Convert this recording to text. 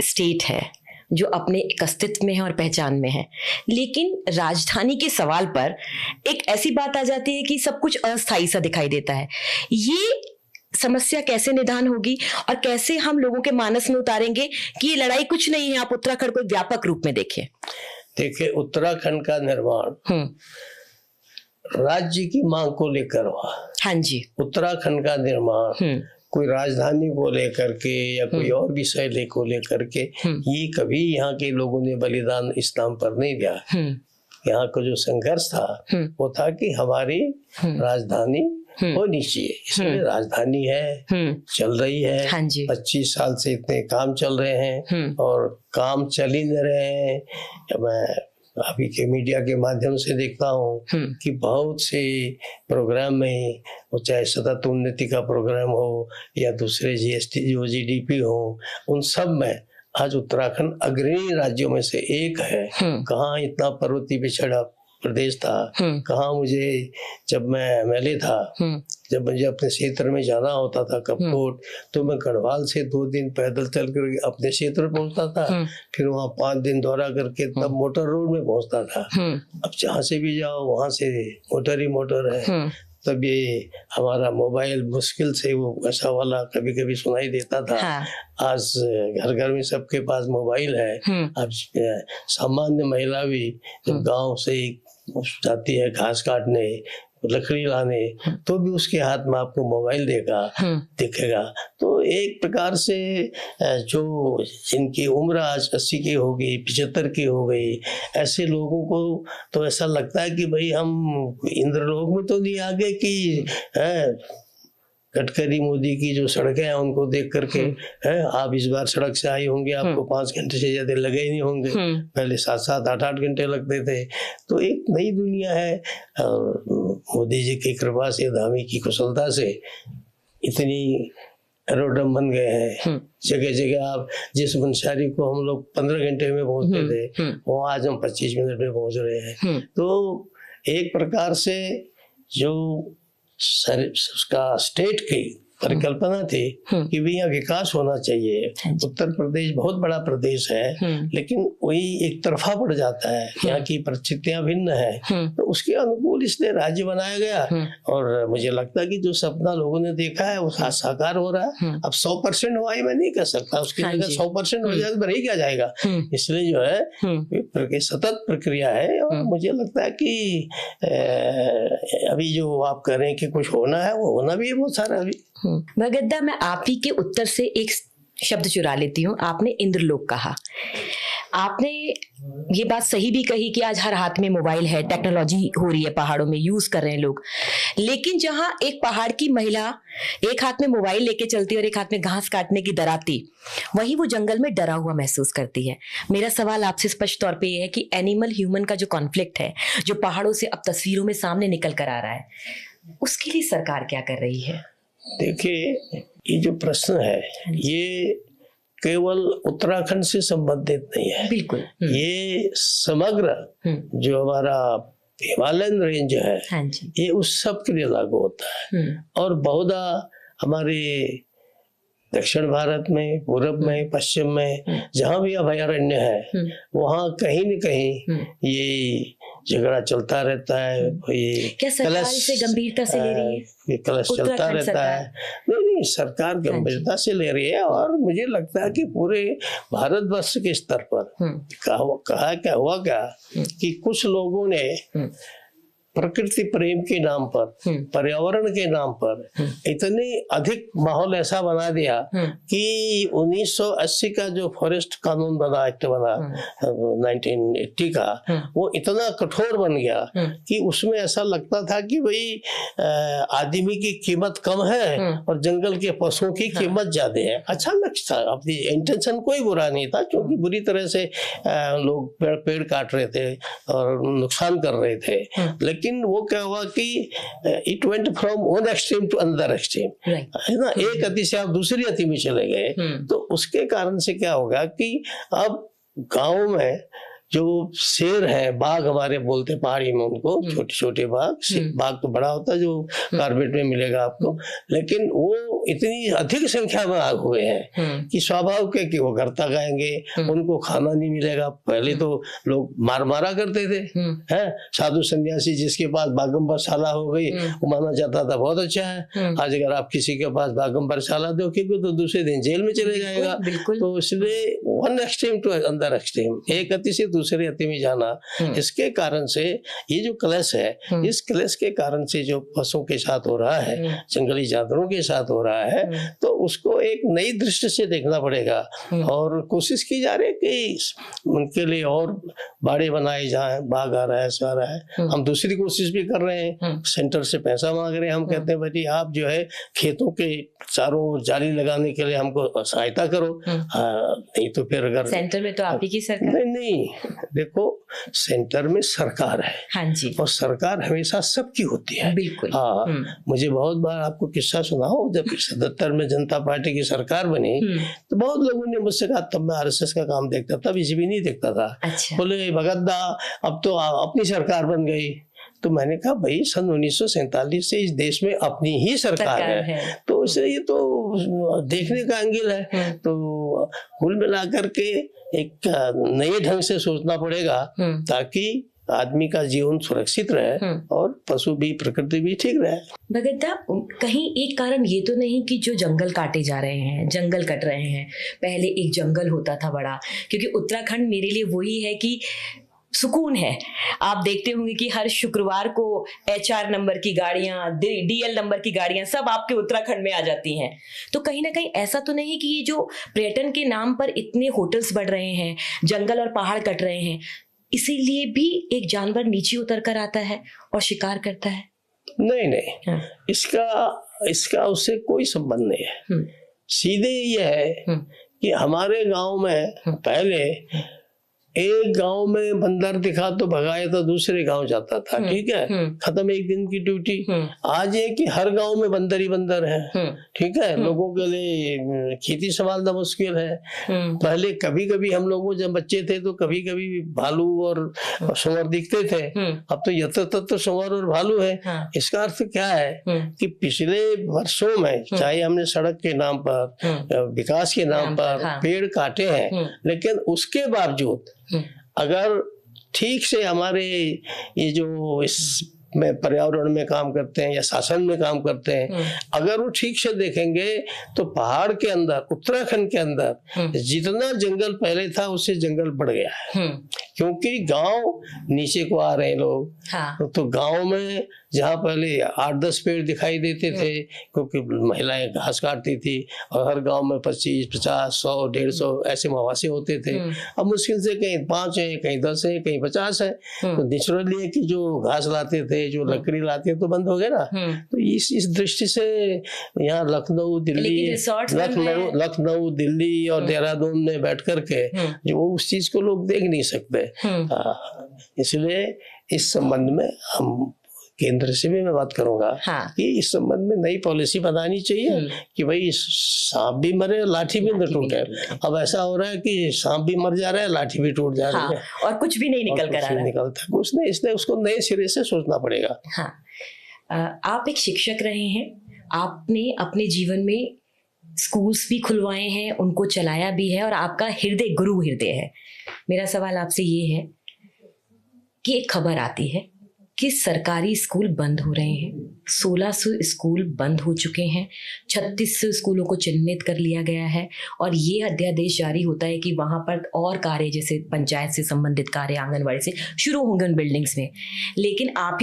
State है जो अपने एक अस्तित्व में है और पहचान में है, लेकिन राजधानी के सवाल पर एक ऐसी बात आ जाती है कि सब कुछ अस्थायी सा दिखाई देता है। ये समस्या कैसे निदान होगी और कैसे हम लोगों के मानस में उतारेंगे कि ये लड़ाई कुछ नहीं है, आप उत्तराखंड को व्यापक रूप में देखें। देखिए, उत्तराखंड का निर्माण राज्य की मांग को लेकर हुआ। हाँ जी। उत्तराखंड का निर्माण कोई राजधानी को लेकर के या कोई और विषय को लेकर के ये कभी यहाँ के लोगों ने बलिदान इस नाम पर नहीं दिया। यहाँ का जो संघर्ष था वो था कि हमारी राजधानी होनी चाहिए, इसलिए राजधानी है, चल रही है। हाँ जी। 25 साल से इतने काम चल रहे हैं और काम चल ही नहीं रहे हैं। मैं अभी के मीडिया के माध्यम से देखता हूँ कि बहुत से प्रोग्राम में, वो चाहे सतत उन्नति का प्रोग्राम हो या दूसरे जीएसटी जो जीडीपी हो, उन सब में आज उत्तराखंड अग्रणी राज्यों में से एक है। कहाँ इतना पर्वतीय पिछड़ा प्रदेश था, कहाँ मुझे जब मैं एमएलए था, जब मुझे अपने क्षेत्र में जाना होता था कपकोट, तो मैं गढ़वाल से 2 दिन पैदल चल कर अपने क्षेत्र में पहुंचता था, फिर वहाँ 5 दिन दौरा करके तब मोटर रोड में पहुंचता था। अब जहाँ से भी जाओ वहां से मोटर ही मोटर है। तब ये हमारा मोबाइल मुश्किल से वो ऐसा वाला कभी कभी सुनाई देता था। आज घर घर में सबके पास मोबाइल है। अब सामान्य महिला भी जब गांव से जाती है घास काटने, लकड़ी लाने, तो भी उसके हाथ में आपको मोबाइल दिखेगा। तो एक प्रकार से जो जिनकी उम्र आज 80 की हो गई, 75 की हो गई, ऐसे लोगों को तो ऐसा लगता है कि भाई हम इंद्रलोक में तो नहीं आ गए कि गडकरी मोदी की जो सड़कें हैं उनको देख करके आप इस बार सड़क से आई होंगे, आपको 5 घंटे से ज्यादा लगे ही नहीं होंगे, पहले 7-7, 8-8 घंटे लगते थे। तो एक नई दुनिया है। मोदी जी की कृपा से, धामी की कुशलता से इतनी एरोड्रम बन गए हैं। जगह जगह आप जिस मुंशियारी को हम लोग 15 घंटे में पहुंचते थे, वो आज हम 25 मिनट में पहुंच रहे हैं। तो एक प्रकार से जो उसका स्टेट की परिकल्पना थी कि भी यहाँ विकास होना चाहिए। उत्तर प्रदेश बहुत बड़ा प्रदेश है, लेकिन वही एक तरफा पड़ जाता है। यहाँ की परिस्थितियां भिन्न है, तो उसके अनुकूल इसलिए राज्य बनाया गया। और मुझे लगता है कि जो सपना लोगों ने देखा है वो साकार हो रहा है। अब 100% हुआ ही मैं नहीं कह सकता, उसकी जगह 100% हो जाए तो रह क्या जाएगा। इसलिए जो है सतत प्रक्रिया है। और मुझे लगता है कि अभी जो आप कह रहे हैं कि कुछ होना है, वो होना भी है बहुत सारा। अभी भगत दा, मैं आप ही के उत्तर से एक शब्द चुरा लेती हूँ। आपने इंद्रलोक कहा। आपने ये बात सही भी कही कि आज हर हाथ में मोबाइल है, टेक्नोलॉजी हो रही है, पहाड़ों में यूज कर रहे हैं लोग। लेकिन जहां एक पहाड़ की महिला एक हाथ में मोबाइल लेके चलती है और एक हाथ में घास काटने की दराती, वहीं वो जंगल में डरा हुआ महसूस करती है। मेरा सवाल आपसे स्पष्ट तौर पे ये है कि एनिमल ह्यूमन का जो कॉन्फ्लिक्ट है, जो पहाड़ों से अब तस्वीरों में सामने निकल कर आ रहा है, उसके लिए सरकार क्या कर रही है? देखिए, ये जो प्रश्न है ये केवल उत्तराखंड से संबंधित नहीं है। बिल्कुल। ये समग्र जो हमारा हिमालयन रेंज है, ये उस सब के लिए लागू होता है। और बहुधा हमारे दक्षिण भारत में, पूर्व में, पश्चिम में जहाँ भी अभयारण्य है, वहाँ कहीं न कहीं ये झगड़ा चलता रहता है। ये क्या सरकार इसे गंभीरता से ले रही है? कलश चलता रहता है। नहीं, सरकार गंभीरता से ले रही है। और मुझे लगता है कि पूरे भारतवर्ष के स्तर पर क्या हुआ कि कुछ लोगों ने प्रकृति प्रेम के नाम पर, पर्यावरण के नाम पर इतने अधिक माहौल ऐसा बना दिया कि 1980 का जो फॉरेस्ट कानून बना, एक्ट बना 1980 का, वो इतना कठोर बन गया कि उसमें ऐसा लगता था कि भाई आदमी की कीमत कम है और जंगल के पशुओं की कीमत ज्यादा है। अच्छा लक्ष्य था, अपनी इंटेंशन कोई बुरा नहीं था, क्योंकि बुरी तरह से लोग पेड़ काट रहे थे और नुकसान कर रहे थे। लेकिन वो क्या हुआ कि it went from one extreme to another extreme, है ना। एक अति से आप दूसरी अति में चले गए। तो उसके कारण से क्या होगा कि अब गाँव में जो शेर है, बाघ हमारे बोलते पहाड़ी में उनको, छोटे छोटे बाघ, बाघ तो बड़ा होता है जो कारपेट में मिलेगा आपको, लेकिन वो इतनी अधिक संख्या में आग हुए हैं कि स्वाभाविक है कि वो घर तक आएंगे, उनको खाना नहीं मिलेगा। पहले तो लोग मारा करते थे, हैं साधु सन्यासी जिसके पास बागंबर शाला हो गई वो माना जाता था बहुत अच्छा है। आज अगर आप किसी के पास बागंबर शाला दो क्योंकि तो दूसरे दिन जेल में चले जाएगा। तो इसलिए वन एक्सट्रीम टू अंदर एक्सट्रीम, एक अति से दूसरे अति में जाना, इसके कारण से ये जो क्लेश है, इस क्लेश के कारण से जो पशुओं के साथ हो रहा है, जंगली जानवरों के साथ हो रहा है, तो उसको एक नई दृष्टि से देखना पड़ेगा और कोशिश की जा रही है कि उनके लिए और बाड़े बनाए जाएं। बाघ आ रहा है, ऐसा आ रहा है, हम दूसरी कोशिश भी कर रहे हैं, सेंटर से पैसा मांग रहे हैं। हम कहते हैं भाई आप जो है खेतों के चारों ओर जाली लगाने के लिए हमको सहायता करो। नहीं तो फिर अगर सेंटर में तो आप ही की सरकार नहीं, देखो सेंटर में सरकार है, हाँ जी, और सरकार हमेशा सबकी होती है, बिल्कुल। हाँ, मुझे बहुत बार आपको किस्सा सुनाऊं, जब 77 में जनता पार्टी की सरकार बनी तो बहुत लोगों ने मुझसे कहा, तब मैं आरएसएस का काम देखता था, बीजेपी नहीं देखता था। अच्छा। बोले भगत दा अब तो अपनी सरकार बन गई। तो मैंने कहा भाई सन 1947 से इस देश में अपनी ही सरकार है, तो इसलिए ये तो देखने का एंगल है। तो कुल मिलाकर के एक नए ढंग से सोचना पड़ेगा ताकि आदमी का जीवन सुरक्षित रहे और पशु भी, प्रकृति भी ठीक रहे। भगत दा, कहीं एक कारण ये तो नहीं कि जो जंगल काटे जा रहे हैं, जंगल कट रहे हैं, पहले एक जंगल होता था बड़ा, क्योंकि उत्तराखंड मेरे लिए वही है कि सुकून है। आप देखते होंगे कि हर शुक्रवार को HR नंबर की गाड़ियां, DL नंबर की गाड़ियां सब आपके उत्तराखंड में आ जाती हैं। तो कहीं ना कहीं ऐसा तो नहीं कि ये जो पर्यटन के नाम पर इतने होटल्स बढ़ रहे हैं, जंगल और पहाड़ कट रहे हैं, इसीलिए भी एक जानवर नीचे उतर कर आता है और शिकार करता है? नहीं, हाँ। इसका उससे कोई संबंध नहीं है। सीधे ये है कि हमारे गांव में पहले एक गांव में बंदर दिखा तो भगाया तो दूसरे गांव जाता था, ठीक है, खत्म एक दिन की ड्यूटी। आज ये कि हर गांव में बंदर ही बंदर है, ठीक है, लोगों के लिए खेती संभालना मुश्किल है। पहले कभी कभी हम लोगों जब बच्चे थे तो कभी कभी भालू और सुअर दिखते थे, अब तो यत्र सुअर और भालू है। इसका अर्थ क्या है कि पिछले वर्षों में चाहे हमने सड़क के नाम पर, विकास के नाम पर पेड़ काटे हैं, लेकिन उसके बावजूद अगर ठीक से हमारे ये जो इस में पर्यावरण में काम करते हैं या शासन में काम करते हैं, अगर वो ठीक से देखेंगे तो पहाड़ के अंदर, उत्तराखंड के अंदर जितना जंगल पहले था उससे जंगल बढ़ गया है, क्योंकि गांव नीचे को आ रहे हैं लोग। हाँ। तो गांव में जहाँ पहले 8-10 पेड़ दिखाई देते थे क्योंकि महिलाएं घास काटती थी और हर गांव में 25, 50, 100, 150 ऐसे मवासे होते थे। अब मुश्किल से कहीं 5 है, कहीं 10 है, कहीं 50 है। तो नेचुरली है कि जो घास लाते थे, जो लकड़ी लाते थे, तो बंद हो गए ना। तो इस दृष्टि से यहाँ लखनऊ, दिल्ली और देहरादून में बैठ करके जो उस चीज को लोग देख नहीं सकते। इसलिए इस संबंध में हम केंद्र से भी मैं बात करूंगा कि इस संबंध में नई पॉलिसी बनानी चाहिए कि भाई सांप भी मरे, लाठी भी न टूटे। अब ऐसा हो रहा है कि सांप भी मर जा रहा है, लाठी भी टूट जा रही है और कुछ भी नहीं निकल कर आ रहा है। निकलता कुछ नहीं, इसलिए उसको नए सिरे से सोचना पड़ेगा। हाँ, आप एक शिक्षक रहे हैं, आपने अपने जीवन में स्कूल्स भी खुलवाए हैं, उनको चलाया भी है और आपका हृदय गुरु हृदय है। मेरा सवाल आपसे ये है कि एक खबर आती है कि सरकारी स्कूल बंद हो रहे हैं, 1600 स्कूल बंद हो चुके हैं, 3600 स्कूलों को चिन्हित कर लिया गया है और ये अध्यादेश जारी होता है कि वहाँ पर और कार्य जैसे पंचायत से संबंधित कार्य, आंगनबाड़ी से शुरू होंगे उन बिल्डिंग्स में। लेकिन आप